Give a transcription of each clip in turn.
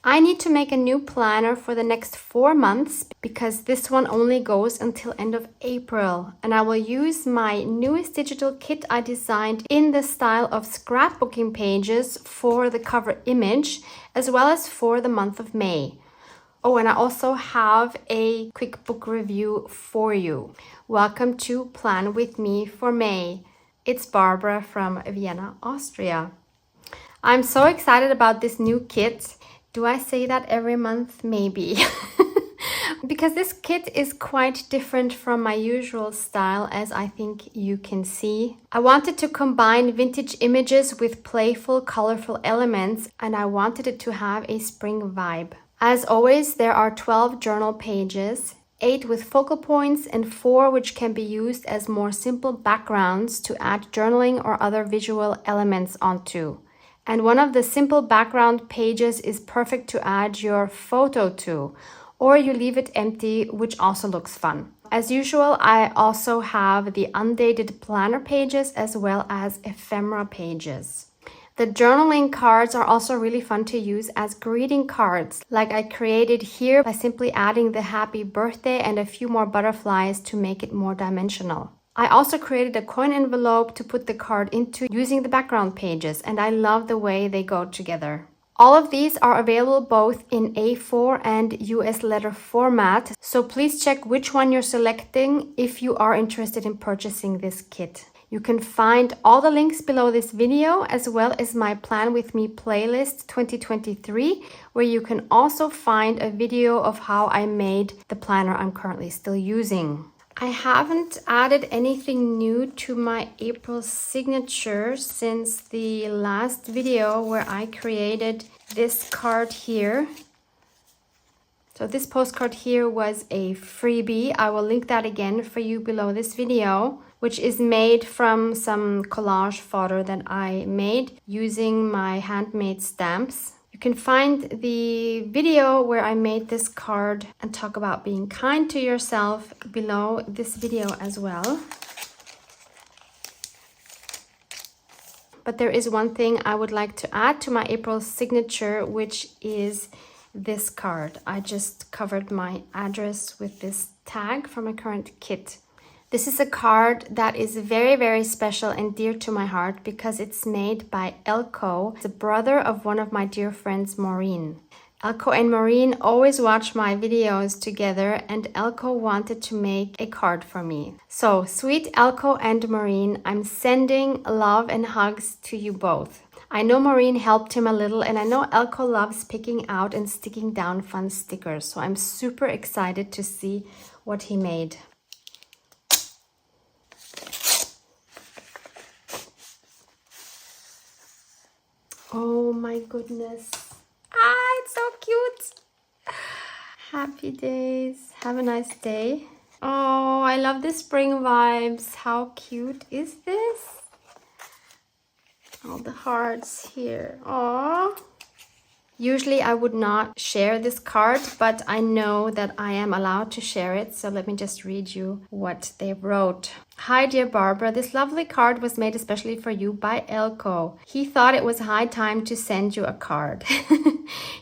I need to make a new planner for the next 4 months because this one only goes until end of April, and I will use my newest digital kit I designed in the style of scrapbooking pages for the cover image as well as for the month of May. Oh, and I also have a quick book review for you. Welcome to Plan With Me for May. It's Barbara from Vienna, Austria. I'm so excited about this new kit. Do I say that every month? Maybe. Because this kit is quite different from my usual style, as I think you can see. I wanted to combine vintage images with playful, colorful elements, and I wanted it to have a spring vibe. As always, there are 12 journal pages, 8 with focal points and 4 which can be used as more simple backgrounds to add journaling or other visual elements onto. And one of the simple background pages is perfect to add your photo to, or you leave it empty, which also looks fun. As usual, I also have the undated planner pages as well as ephemera pages. The journaling cards are also really fun to use as greeting cards, like I created here by simply adding the happy birthday and a few more butterflies to make it more dimensional. I also created a coin envelope to put the card into using the background pages, and I love the way they go together. All of these are available both in A4 and US letter format, so please check which one you're selecting if you are interested in purchasing this kit. You can find all the links below this video as well as my Plan With Me playlist 2023, where you can also find a video of how I made the planner I'm currently still using. I haven't added anything new to my April signature since the last video where I created this card here. So this postcard here was a freebie. I will link that again for you below this video, which is made from some collage fodder that I made using my handmade stamps. You can find the video where I made this card and talk about being kind to yourself below this video as well. But there is one thing I would like to add to my April signature, which is this card. I just covered my address with this tag from my current kit. This is a card that is very, very special and dear to my heart because it's made by Elko, the brother of one of my dear friends, Maureen. Elko and Maureen always watch my videos together, and Elko wanted to make a card for me. So, sweet Elko and Maureen, I'm sending love and hugs to you both. I know Maureen helped him a little, and I know Elko loves picking out and sticking down fun stickers, so I'm super excited to see what he made. Oh my goodness. It's so cute. Happy days. Have a nice day. Oh, I love the spring vibes. How cute is this? All the hearts here. Oh. Usually I would not share this card, but I know that I am allowed to share it. So let me just read you what they wrote. Hi, dear Barbara. This lovely card was made especially for you by Elko. He thought it was high time to send you a card.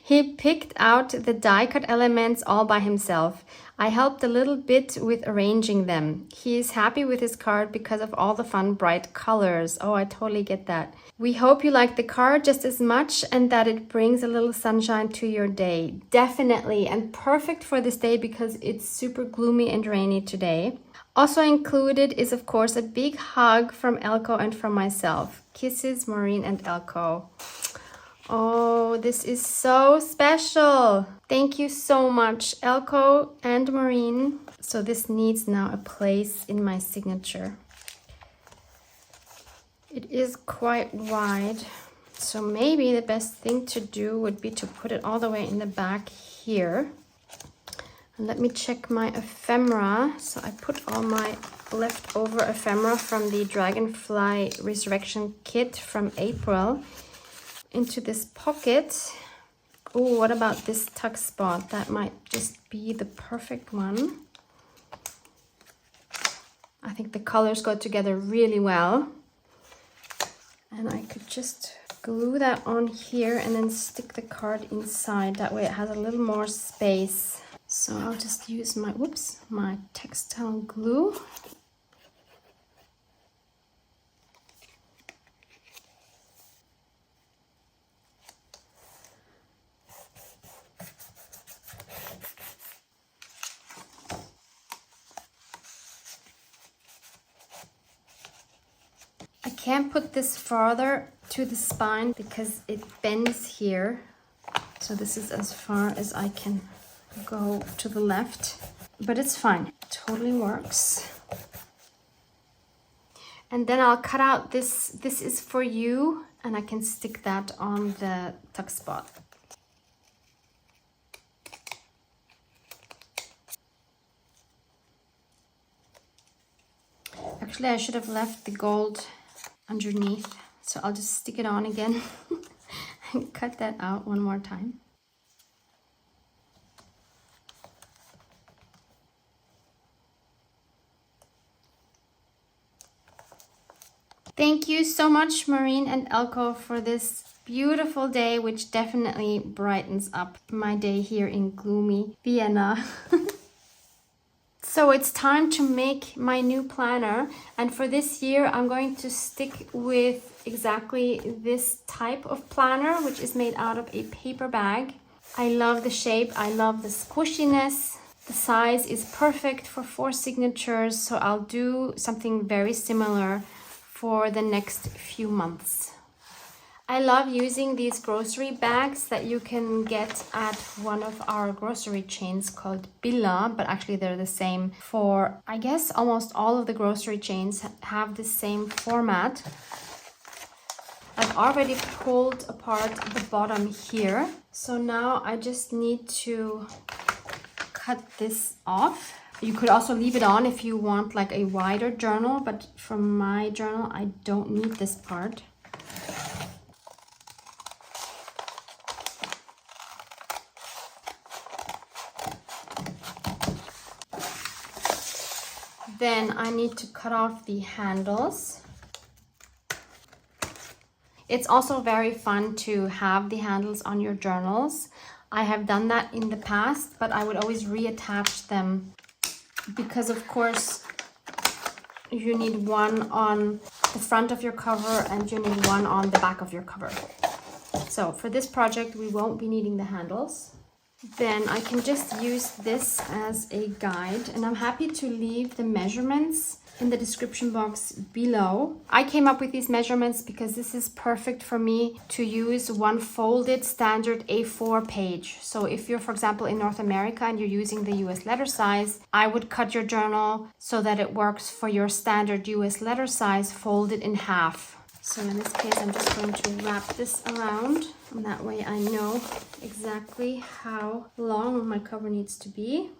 He picked out the die-cut elements all by himself. I helped a little bit with arranging them. He is happy with his card because of all the fun, bright colors. Oh, I totally get that. We hope you like the card just as much and that it brings a little sunshine to your day. Definitely, and perfect for this day because it's super gloomy and rainy today. Also included is, of course, a big hug from Elko and from myself. Kisses, Maureen and Elko. Oh, this is so special. Thank you so much, Elko and Maureen. So this needs now a place in my signature. It is quite wide, so maybe the best thing to do would be to put it all the way in the back here. And let me check my ephemera. So I put all my leftover ephemera from the Dragonfly Resurrection kit from April into this pocket. Oh, what about this tuck spot? That might just be the perfect one. I think the colors go together really well. And I could just glue that on here and then stick the card inside. That way it has a little more space. So I'll just use my, my textile glue. I can't put this farther to the spine because it bends here. So this is as far as I can go to the left, but it's fine. It totally works. And then I'll cut out this. This is for you, and I can stick that on the tuck spot. Actually, I should have left the gold underneath, so I'll just stick it on again and cut that out one more time. Thank you so much, Maureen and Elko, for this beautiful day, which definitely brightens up my day here in gloomy Vienna. So it's time to make my new planner, and for this year I'm going to stick with exactly this type of planner, which is made out of a paper bag. I love the shape, I love the squishiness. The size is perfect for 4 signatures, so I'll do something very similar for the next few months. I love using these grocery bags that you can get at one of our grocery chains called Billa, but actually they're the same for, I guess, almost all of the grocery chains have the same format. I've already pulled apart the bottom here, so now I just need to cut this off. You could also leave it on if you want like a wider journal, but for my journal I don't need this part. Then I need to cut off the handles. It's also very fun to have the handles on your journals. I have done that in the past, but I would always reattach them because, of course, you need one on the front of your cover and you need one on the back of your cover. So for this project, we won't be needing the handles. Then I can just use this as a guide, and I'm happy to leave the measurements in the description box below. I came up with these measurements because this is perfect for me to use one folded standard A4 page. So if you're, for example, in North America and you're using the US letter size, I would cut your journal so that it works for your standard US letter size folded in half. So in this case, I'm just going to wrap this around, and that way I know exactly how long my cover needs to be.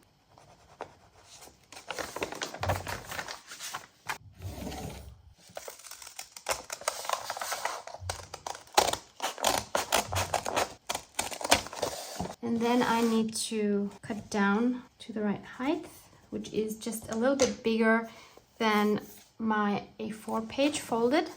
And then I need to cut down to the right height, which is just a little bit bigger than my A4 page folded.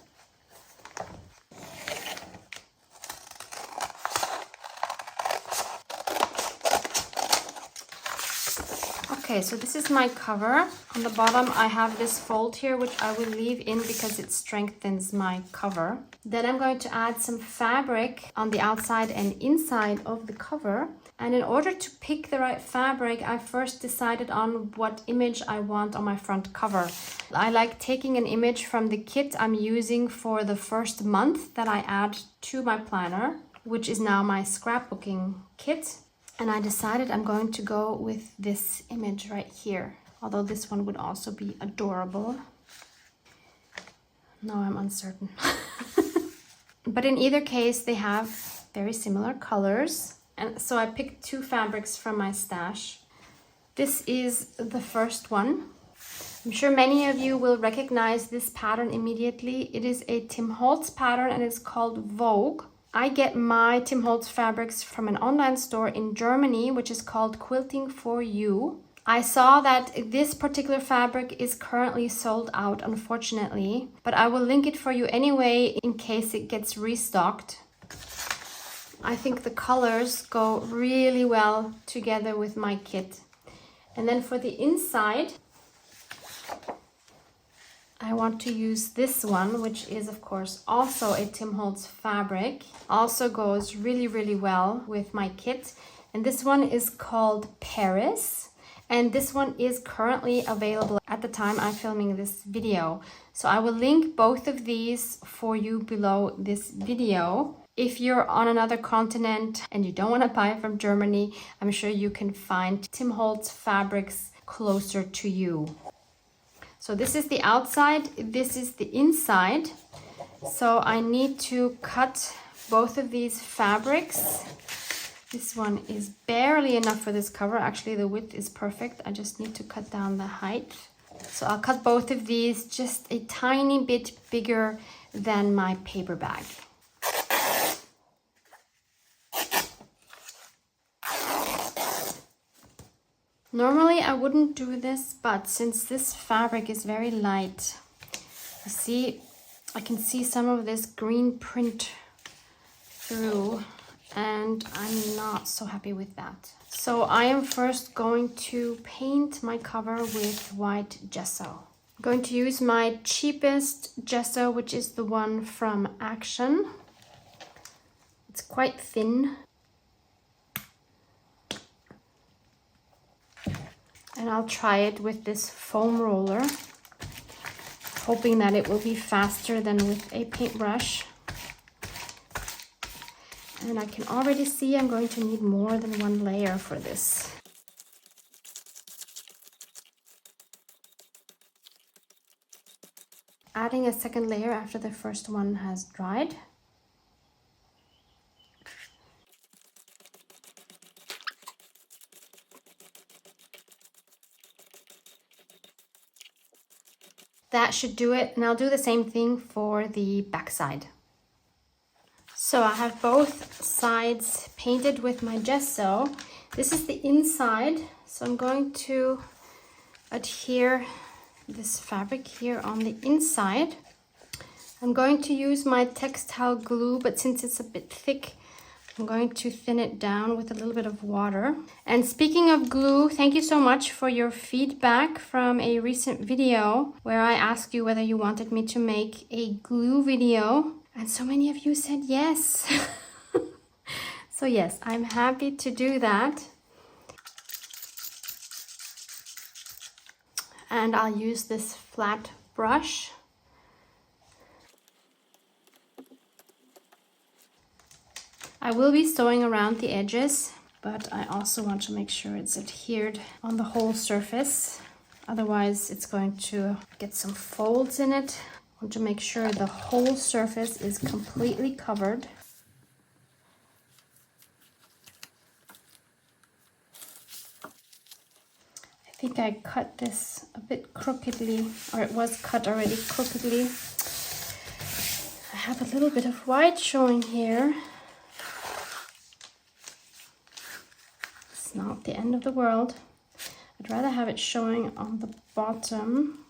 Okay, so this is my cover. On the bottom I have this fold here, which I will leave in because it strengthens my cover. Then I'm going to add some fabric on the outside and inside of the cover. And in order to pick the right fabric, I first decided on what image I want on my front cover. I like taking an image from the kit I'm using for the first month that I add to my planner, which is now my scrapbooking kit. And I decided I'm going to go with this image right here, although this one would also be adorable. No, I'm uncertain. But in either case, they have very similar colors. And so I picked 2 fabrics from my stash. This is the first one. I'm sure many of you will recognize this pattern immediately. It is a Tim Holtz pattern and it's called Vogue. I get my Tim Holtz fabrics from an online store in Germany, which is called Quilting for You. I saw that this particular fabric is currently sold out, unfortunately, but I will link it for you anyway in case it gets restocked. I think the colors go really well together with my kit. And then for the inside, I want to use this one, which is of course also a Tim Holtz fabric. Also goes really, really well with my kit. And this one is called Paris. And this one is currently available at the time I'm filming this video. So I will link both of these for you below this video. If you're on another continent and you don't want to buy from Germany, I'm sure you can find Tim Holtz fabrics closer to you. So this is the outside, this is the inside. So I need to cut both of these fabrics. This one is barely enough for this cover. Actually, the width is perfect. I just need to cut down the height. So I'll cut both of these just a tiny bit bigger than my paper bag. Normally I wouldn't do this, but since this fabric is very light, you see, I can see some of this green print through, and I'm not so happy with that. So I am first going to paint my cover with white gesso. I'm going to use my cheapest gesso, which is the one from Action. It's quite thin. And I'll try it with this foam roller, hoping that it will be faster than with a paintbrush. And I can already see I'm going to need more than one layer for this. Adding a second layer after the first one has dried. That should do it, and I'll do the same thing for the back side. So I have both sides painted with my gesso. This is the inside, so I'm going to adhere this fabric here on the inside. I'm going to use my textile glue, but since it's a bit thick, I'm going to thin it down with a little bit of water. And speaking of glue, thank you so much for your feedback from a recent video where I asked you whether you wanted me to make a glue video. And so many of you said yes. So yes, I'm happy to do that. And I'll use this flat brush. I will be sewing around the edges, but I also want to make sure it's adhered on the whole surface. Otherwise, it's going to get some folds in it. I want to make sure the whole surface is completely covered. I think I cut this a bit crookedly, or it was cut already crookedly. I have a little bit of white showing here. It's not the end of the world. I'd rather have it showing on the bottom.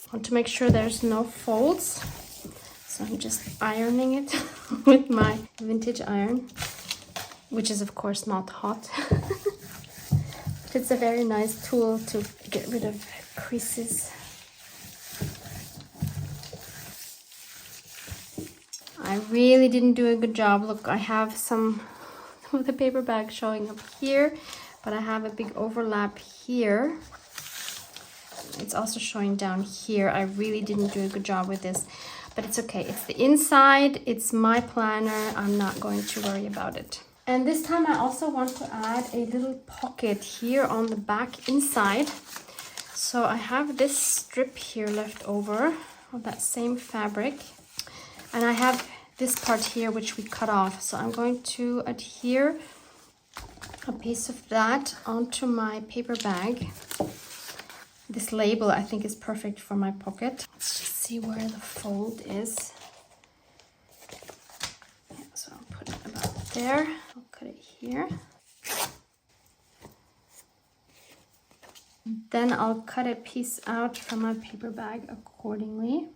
I want to make sure there's no folds. So I'm just ironing it with my vintage iron, which is of course not hot. But it's a very nice tool to get rid of creases. I really didn't do a good job. Look, I have some of the paper bag showing up here, but I have a big overlap here. It's also showing down here. I really didn't do a good job with this, but it's okay. It's the inside, it's my planner. I'm not going to worry about it. And this time I also want to add a little pocket here on the back inside. So I have this strip here left over of that same fabric. And I have this part here which we cut off. So I'm going to adhere a piece of that onto my paper bag. This label I think is perfect for my pocket. Let's just see where the fold is. Yeah, so I'll put it about there. I'll cut it here. Then I'll cut a piece out from my paper bag accordingly.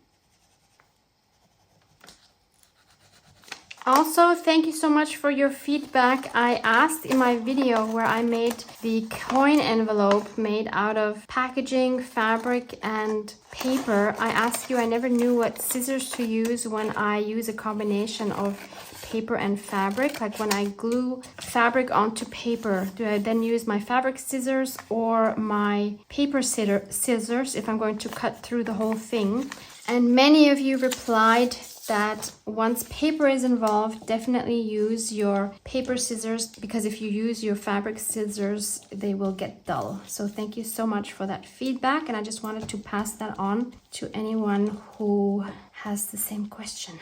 Also, thank you so much for your feedback. I asked in my video where I made the coin envelope made out of packaging, fabric, and paper. I asked you, I never knew what scissors to use when I use a combination of paper and fabric. Like when I glue fabric onto paper, do I then use my fabric scissors or my paper scissors if I'm going to cut through the whole thing? And many of you replied that once paper is involved, definitely use your paper scissors, because if you use your fabric scissors, they will get dull. So thank you so much for that feedback, and I just wanted to pass that on to anyone who has the same question.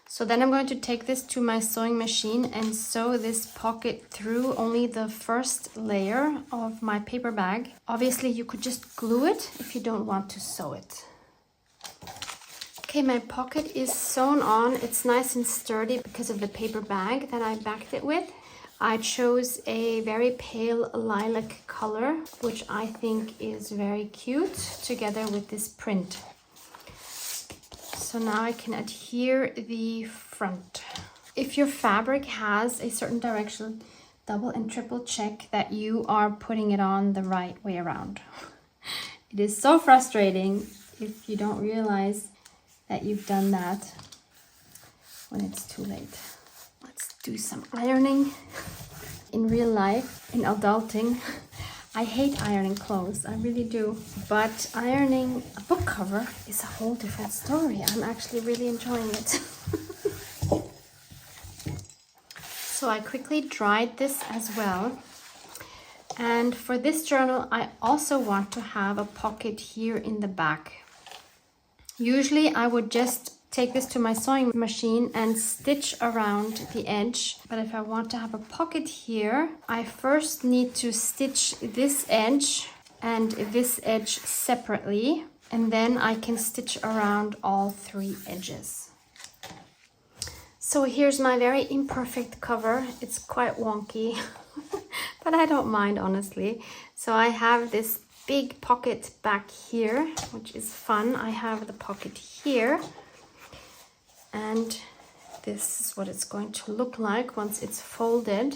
So then I'm going to take this to my sewing machine and sew this pocket through only the first layer of my paper bag. Obviously, you could just glue it if you don't want to sew it. Okay, my pocket is sewn on. It's nice and sturdy because of the paper bag that I backed it with. I chose a very pale lilac color, which I think is very cute, together with this print. So now I can adhere the front. If your fabric has a certain direction, double and triple check that you are putting it on the right way around. It is so frustrating if you don't realize that you've done that when it's too late. Let's do some ironing. In real life, in adulting, I hate ironing clothes, I really do. But ironing a book cover is a whole different story. I'm actually really enjoying it. So I quickly dried this as well. And for this journal, I also want to have a pocket here in the back. Usually I would just take this to my sewing machine and stitch around the edge. But if I want to have a pocket here, I first need to stitch this edge and this edge separately, and then I can stitch around all three edges. So here's my very imperfect cover. It's quite wonky, but I don't mind, honestly. So I have this big pocket back here, which is fun. I have the pocket here. And this is what it's going to look like once it's folded.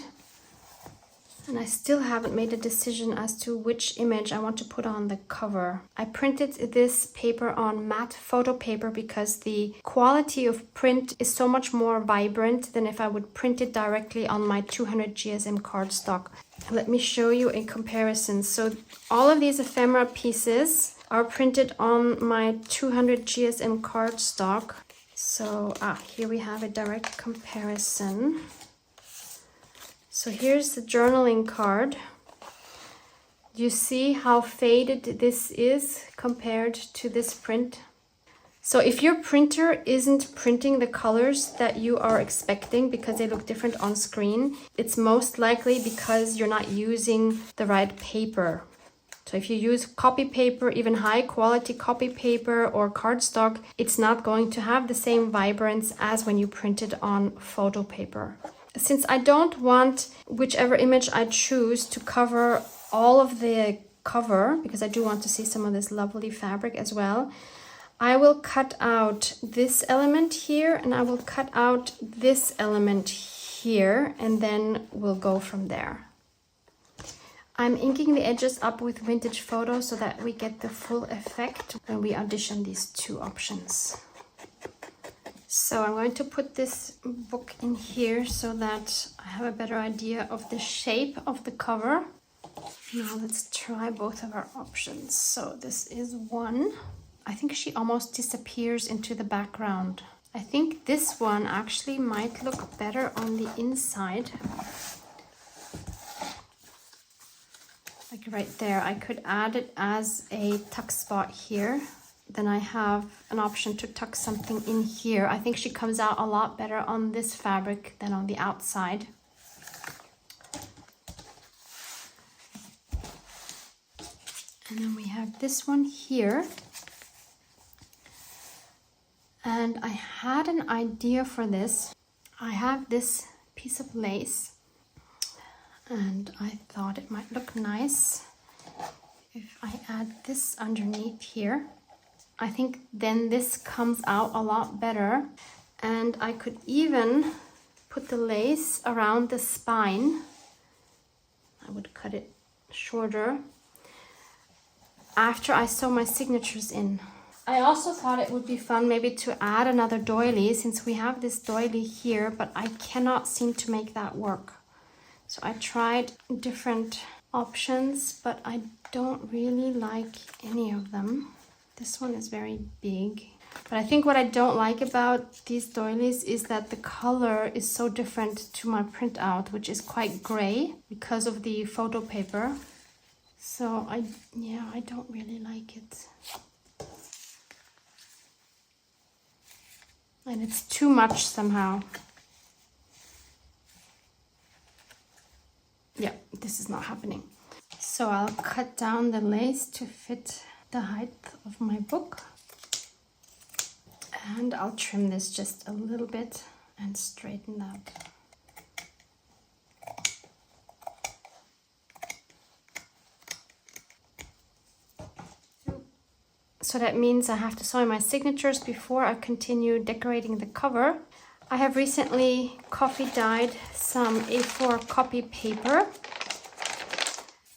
And I still haven't made a decision as to which image I want to put on the cover. I printed this paper on matte photo paper because the quality of print is so much more vibrant than if I would print it directly on my 200 GSM cardstock. Let me show you a comparison. So all of these ephemera pieces are printed on my 200 GSM cardstock. So here we have a direct comparison. So here's the journaling card. You see how faded this is compared to this print? So if your printer isn't printing the colors that you are expecting because they look different on screen, it's most likely because you're not using the right paper. So if you use copy paper, even high quality copy paper or cardstock, it's not going to have the same vibrance as when you print it on photo paper. Since I don't want whichever image I choose to cover all of the cover, because I do want to see some of this lovely fabric as well, I will cut out this element here and I will cut out this element here, and then we'll go from there. I'm inking the edges up with Vintage Photo so that we get the full effect when we audition these two options. So I'm going to put this book in here so that I have a better idea of the shape of the cover. Now let's try both of our options. So this is one. I think she almost disappears into the background. I think this one actually might look better on the inside. Like right there, I could add it as a tuck spot here. Then I have an option to tuck something in here. I think she comes out a lot better on this fabric than on the outside. And then we have this one here. And I had an idea for this. I have this piece of lace. And I thought it might look nice if I add this underneath here. I think then this comes out a lot better. And I could even put the lace around the spine. I would cut it shorter after I sew my signatures in. I also thought it would be fun maybe to add another doily, since we have this doily here, but I cannot seem to make that work. So I tried different options, but I don't really like any of them. This one is very big. But I think what I don't like about these doilies is that the color is so different to my printout, which is quite gray because of the photo paper. So I don't really like it. And it's too much somehow. Yeah, this is not happening. So I'll cut down the lace to fit the height of my book. And I'll trim this just a little bit and straighten that. So that means I have to sew in my signatures before I continue decorating the cover. I have recently coffee dyed some A4 copy paper.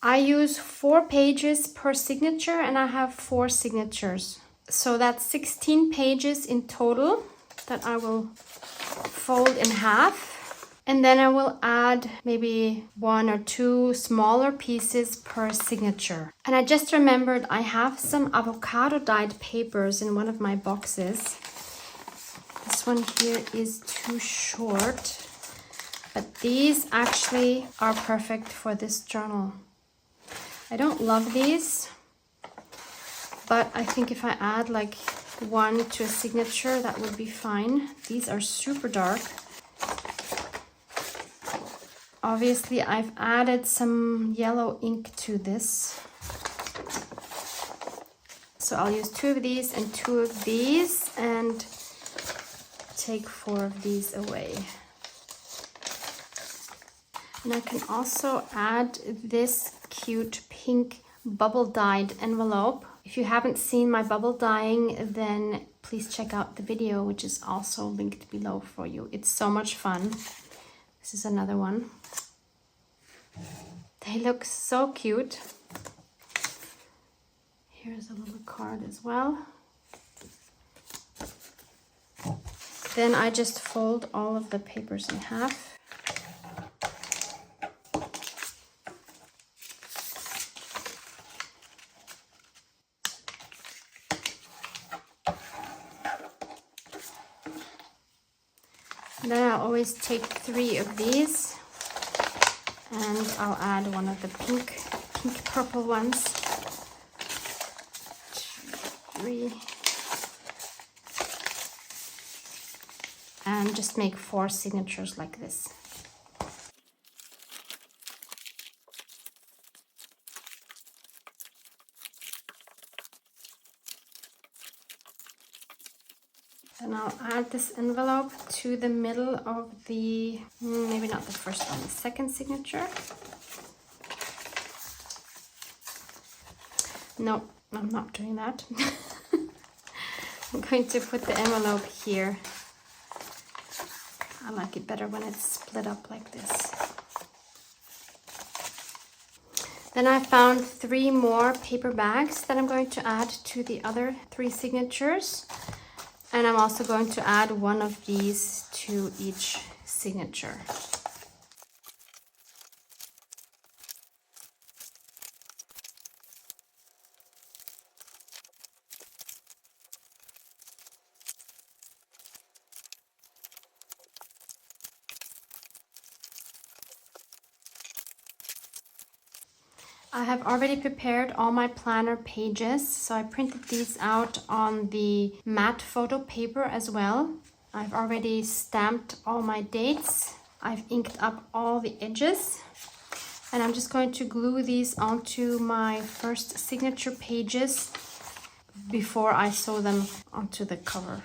I use 4 pages per signature and I have 4 signatures. So that's 16 pages in total that I will fold in half. And then I will add maybe 1 or 2 smaller pieces per signature. And I just remembered I have some avocado dyed papers in one of my boxes. This one here is too short, but these actually are perfect for this journal. I don't love these, but I think if I add like 1 to a signature, that would be fine. These are super dark. Obviously, I've added some yellow ink to this. So I'll use 2 of these and 2 of these and take 4 of these away. And I can also add this cute pink bubble dyed envelope. If you haven't seen my bubble dyeing, then please check out the video, which is also linked below for you. It's so much fun. This is another one. They look so cute. Here's a little card as well. Then I just fold all of the papers in half. And then I'll always take 3 of these and I'll add one of the pink purple ones. 3. And just make 4 signatures like this. Then I'll add this envelope to the middle of the, maybe not the first one, the second signature. No, I'm not doing that. I'm going to put the envelope here. I like it better when it's split up like this. Then I found 3 more paper bags that I'm going to add to the other 3 signatures. And I'm also going to add 1 of these to each signature. I have already prepared all my planner pages, so I printed these out on the matte photo paper as well. I've already stamped all my dates. I've inked up all the edges. And I'm just going to glue these onto my first signature pages before I sew them onto the cover.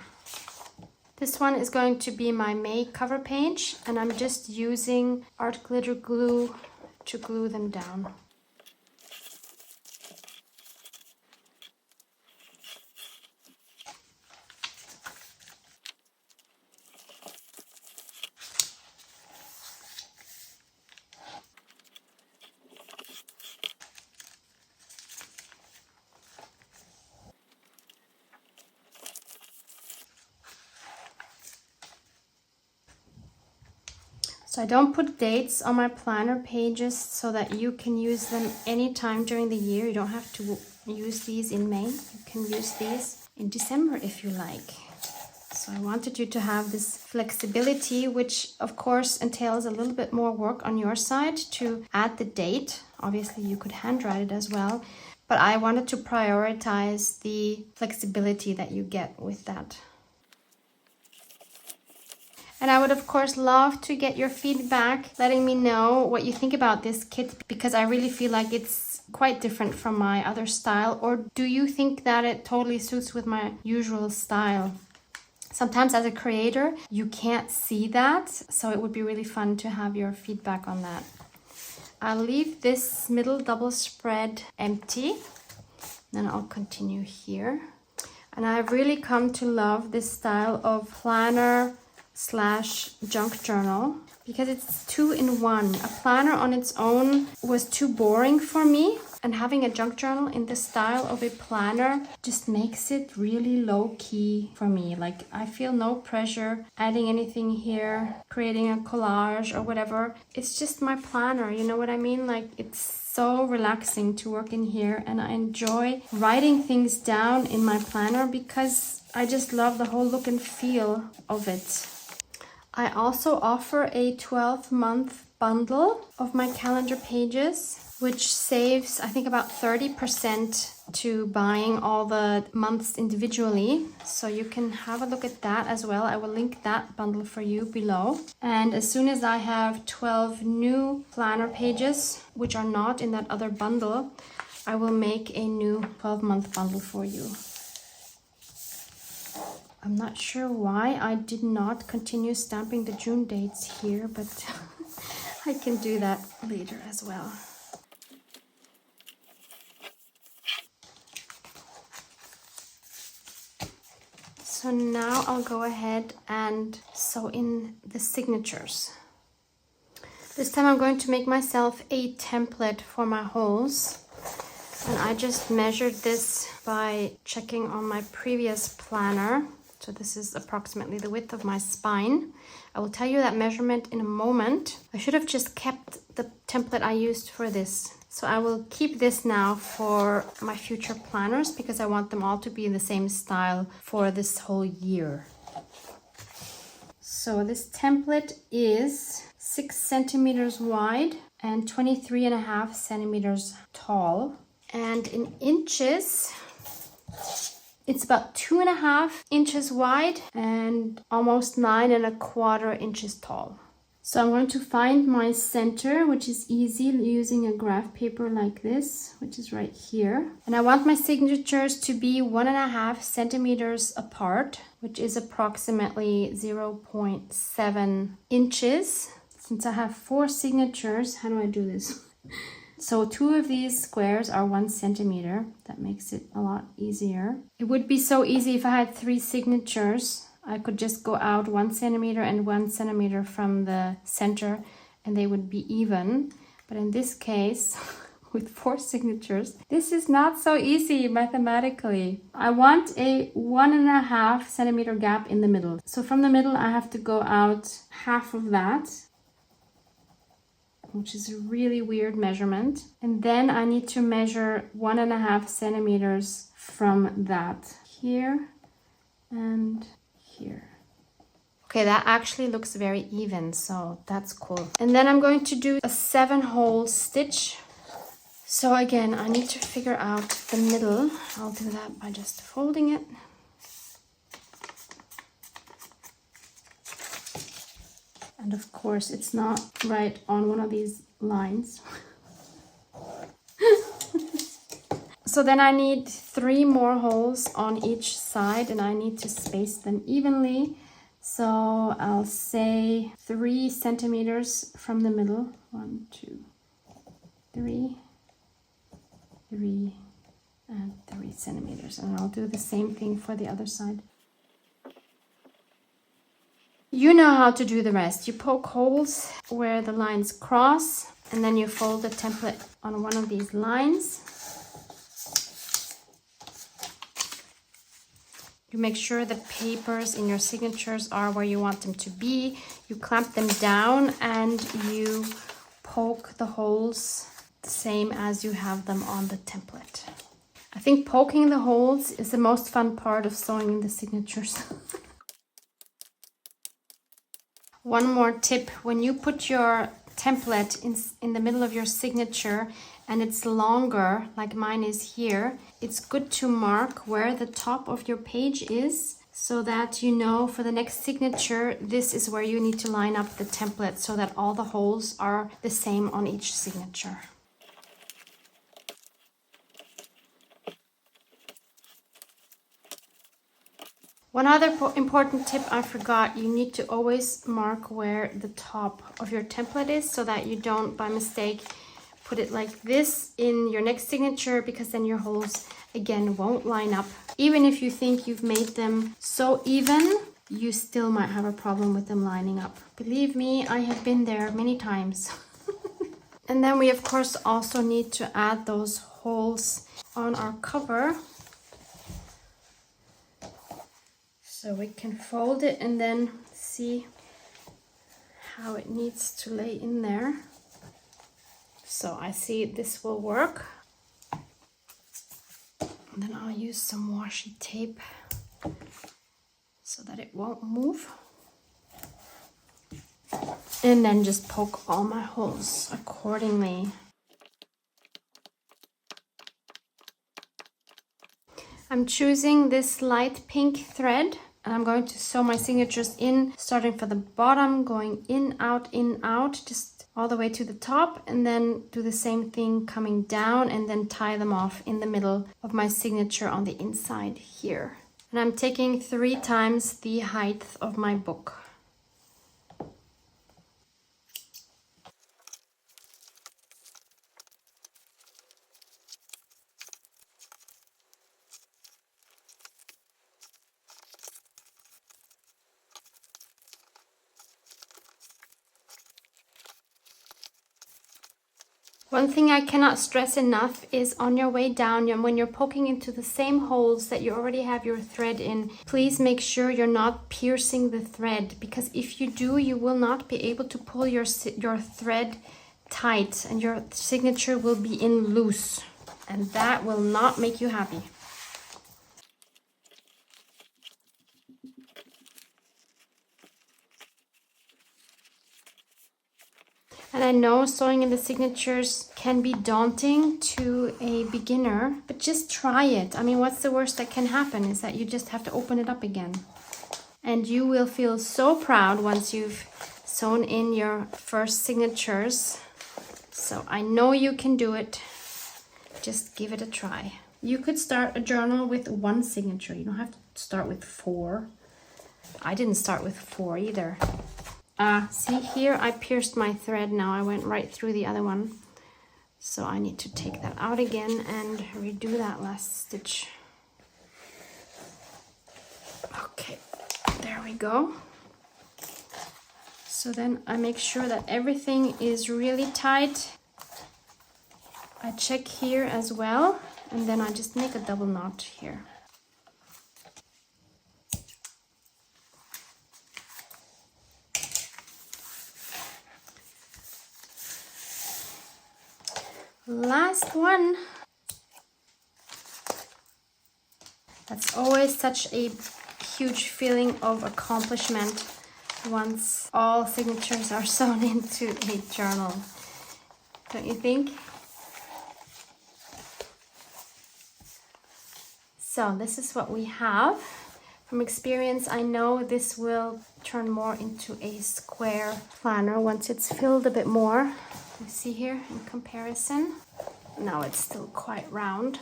This one is going to be my May cover page, and I'm just using art glitter glue to glue them down. So I don't put dates on my planner pages so that you can use them anytime during the year. You don't have to use these in May. You can use these in December if you like. So I wanted you to have this flexibility, which of course entails a little bit more work on your side to add the date. Obviously you could handwrite it as well, but I wanted to prioritize the flexibility that you get with that. And I would of course love to get your feedback, letting me know what you think about this kit, because I really feel like it's quite different from my other style. Or do you think that it totally suits with my usual style? Sometimes as a creator, you can't see that, so it would be really fun to have your feedback on that. I'll leave this middle double spread empty, then I'll continue here. And I've really come to love this style of planner / junk journal because it's 2 in 1. A planner on its own was too boring for me, and having a junk journal in the style of a planner just makes it really low key for me. Like, I feel no pressure adding anything here, creating a collage or whatever. It's just my planner, you know what I mean? Like, it's so relaxing to work in here, and I enjoy writing things down in my planner because I just love the whole look and feel of it. I also offer a 12-month bundle of my calendar pages, which saves, I think, about 30% to buying all the months individually. So you can have a look at that as well. I will link that bundle for you below. And as soon as I have 12 new planner pages, which are not in that other bundle, I will make a new 12-month bundle for you. I'm not sure why I did not continue stamping the June dates here, but I can do that later as well. So now I'll go ahead and sew in the signatures. This time I'm going to make myself a template for my holes. And I just measured this by checking on my previous planner. So this is approximately the width of my spine. I will tell you that measurement in a moment. I should have just kept the template I used for this. So I will keep this now for my future planners because I want them all to be in the same style for this whole year. So this template is 6 centimeters wide and 23.5 centimeters tall. And in inches, it's about 2.5 inches wide and almost 9.25 inches tall. So I'm going to find my center, which is easy using a graph paper like this, which is right here. And I want my signatures to be 1.5 centimeters apart, which is approximately 0.7 inches. Since I have 4 signatures, how do I do this? So 2 of these squares are 1 centimeter. That makes it a lot easier. It would be so easy if I had 3 signatures. I could just go out 1 centimeter and 1 centimeter from the center and they would be even. But in this case, with 4 signatures, this is not so easy mathematically. I want a 1.5 centimeter gap in the middle. So from the middle, I have to go out half of that, which is a really weird measurement. And then I need to measure 1.5 centimeters from that here and here. Okay, that actually looks very even, so that's cool. And then I'm going to do a 7-hole stitch. So again, I need to figure out the middle. I'll do that by just folding it. And of course, it's not right on one of these lines. So then I need 3 more holes on each side and I need to space them evenly. So I'll say 3 centimeters from the middle. 1, 2, 3, 3, and 3 centimeters. And I'll do the same thing for the other side. You know how to do the rest. You poke holes where the lines cross, and then you fold the template on one of these lines. You make sure the papers in your signatures are where you want them to be. You clamp them down and you poke the holes the same as you have them on the template. I think poking the holes is the most fun part of sewing in the signatures. One more tip, when you put your template in the middle of your signature and it's longer, like mine is here, it's good to mark where the top of your page is so that you know for the next signature, this is where you need to line up the template so that all the holes are the same on each signature. One other important tip I forgot, you need to always mark where the top of your template is so that you don't, by mistake, put it like this in your next signature, because then your holes, again, won't line up. Even if you think you've made them so even, you still might have a problem with them lining up. Believe me, I have been there many times. And then we, of course, also need to add those holes on our cover. So we can fold it and then see how it needs to lay in there. So I see this will work. And then I'll use some washi tape so that it won't move. And then just poke all my holes accordingly. I'm choosing this light pink thread. And I'm going to sew my signatures in, starting from the bottom, going in, out, just all the way to the top, and then do the same thing coming down and then tie them off in the middle of my signature on the inside here. And I'm taking 3 times the height of my book. One thing I cannot stress enough is on your way down, when you're poking into the same holes that you already have your thread in, please make sure you're not piercing the thread, because if you do, you will not be able to pull your thread tight and your signature will be in loose, and that will not make you happy. And I know sewing in the signatures can be daunting to a beginner, but just try it. I mean, what's the worst that can happen is that you just have to open it up again. And you will feel so proud once you've sewn in your first signatures. So I know you can do it. Just give it a try. You could start a journal with 1 signature. You don't have to start with 4. I didn't start with 4 either. See here, I pierced my thread now. I went right through the other one. So I need to take that out again and redo that last stitch. Okay, there we go. So then I make sure that everything is really tight. I check here as well, and then I just make a double knot here. Last one. That's always such a huge feeling of accomplishment once all signatures are sewn into a journal. Don't you think? So this is what we have. From experience, I know this will turn more into a square planner once it's filled a bit more. You see here in comparison. Now it's still quite round.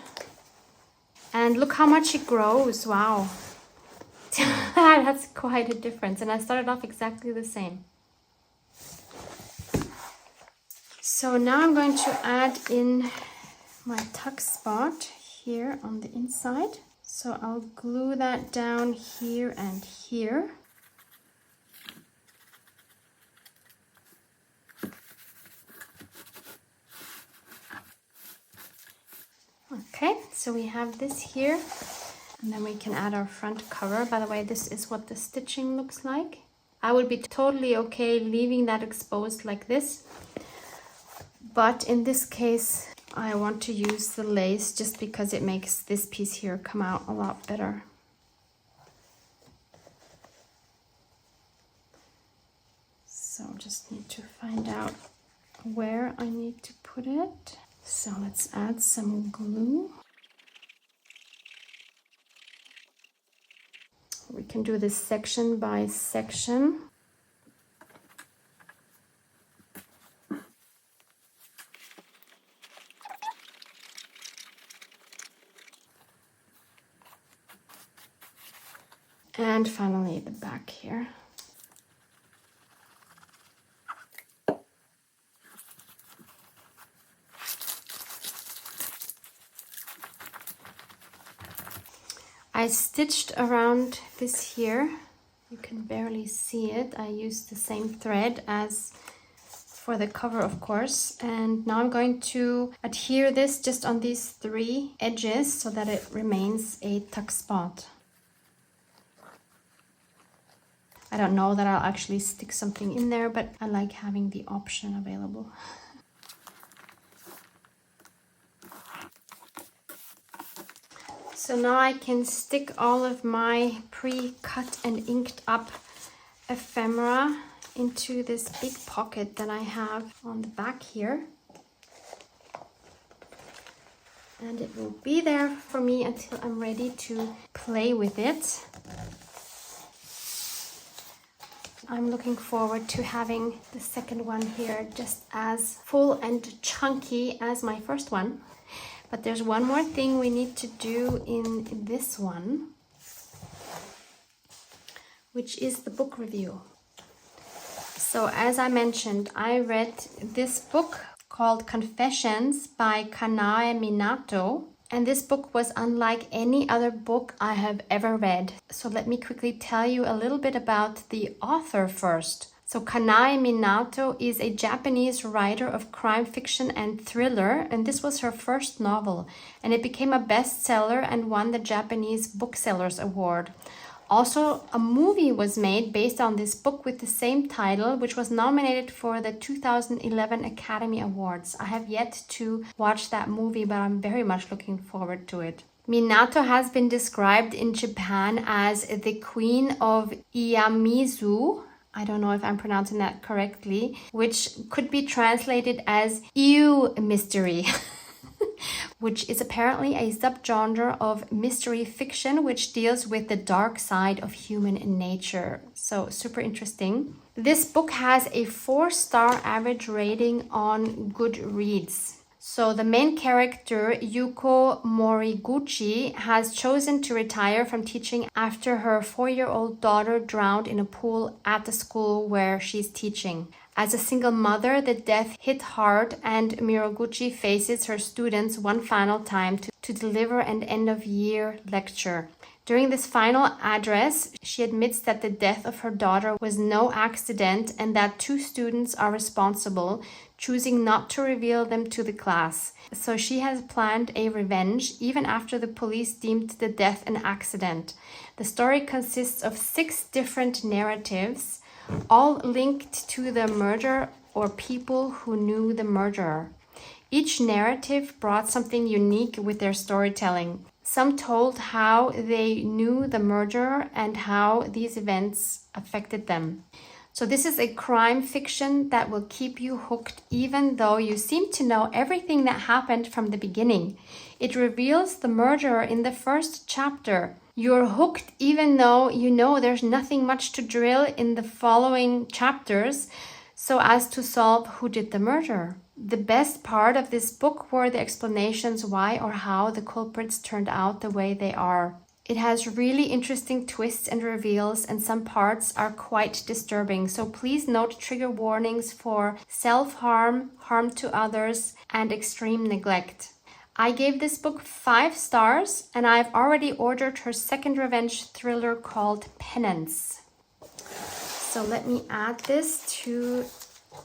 And look how much it grows. Wow. That's quite a difference. And I started off exactly the same. So now I'm going to add in my tuck spot here on the inside. So I'll glue that down here and here. Okay, so we have this here, and then we can add our front cover. By the way, this is what the stitching looks like. I would be totally okay leaving that exposed like this, but in this case I want to use the lace just because it makes this piece here come out a lot better. So just need to find out where I need to put it. So let's add some glue. We can do this section by section. And finally the back here. I stitched around this here. You can barely see it. I used the same thread as for the cover, of course. And now I'm going to adhere this just on these 3 edges so that it remains a tuck spot. I don't know that I'll actually stick something in there, but I like having the option available. So now I can stick all of my pre-cut and inked up ephemera into this big pocket that I have on the back here. And it will be there for me until I'm ready to play with it. I'm looking forward to having the second one here just as full and chunky as my first one. But there's one more thing we need to do in this one, which is the book review. So as I mentioned, I read this book called Confessions by Kanae Minato. And this book was unlike any other book I have ever read. So let me quickly tell you a little bit about the author first. So Kanae Minato is a Japanese writer of crime fiction and thriller, and this was her first novel, and it became a bestseller and won the Japanese Booksellers Award. Also, a movie was made based on this book with the same title, which was nominated for the 2011 Academy Awards. I have yet to watch that movie, but I'm very much looking forward to it. Minato has been described in Japan as the Queen of Iyamizu. I don't know if I'm pronouncing that correctly, which could be translated as Ew Mystery, which is apparently a subgenre of mystery fiction which deals with the dark side of human nature. So super interesting. This book has a 4-star average rating on Goodreads. So the main character, Yuko Moriguchi, has chosen to retire from teaching after her 4-year-old daughter drowned in a pool at the school where she's teaching. As a single mother, the death hit hard, and Moriguchi faces her students one final time to deliver an end-of-year lecture. During this final address, she admits that the death of her daughter was no accident and that 2 students are responsible, choosing not to reveal them to the class. So she has planned a revenge even after the police deemed the death an accident. The story consists of 6 different narratives, all linked to the murder or people who knew the murderer. Each narrative brought something unique with their storytelling. Some told how they knew the murderer and how these events affected them. So this is a crime fiction that will keep you hooked even though you seem to know everything that happened from the beginning. It reveals the murderer in the first chapter. You're hooked even though you know there's nothing much to drill in the following chapters so as to solve who did the murder. The best part of this book were the explanations why or how the culprits turned out the way they are. It has really interesting twists and reveals, and some parts are quite disturbing. So please note trigger warnings for self-harm, harm to others, and extreme neglect. I gave this book 5 stars, and I've already ordered her second revenge thriller called Penance. So let me add this to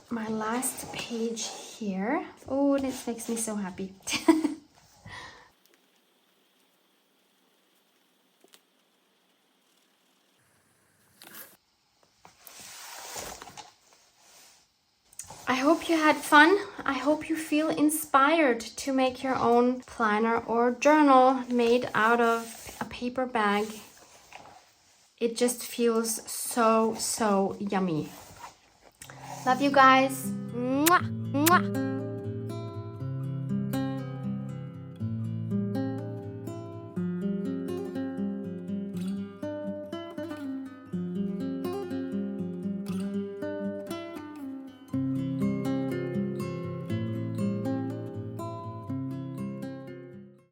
my last page here. Oh, this makes me so happy. I hope you had fun. I hope you feel inspired to make your own planner or journal made out of a paper bag. It just feels so, so yummy. Love you guys. Mwah, mwah.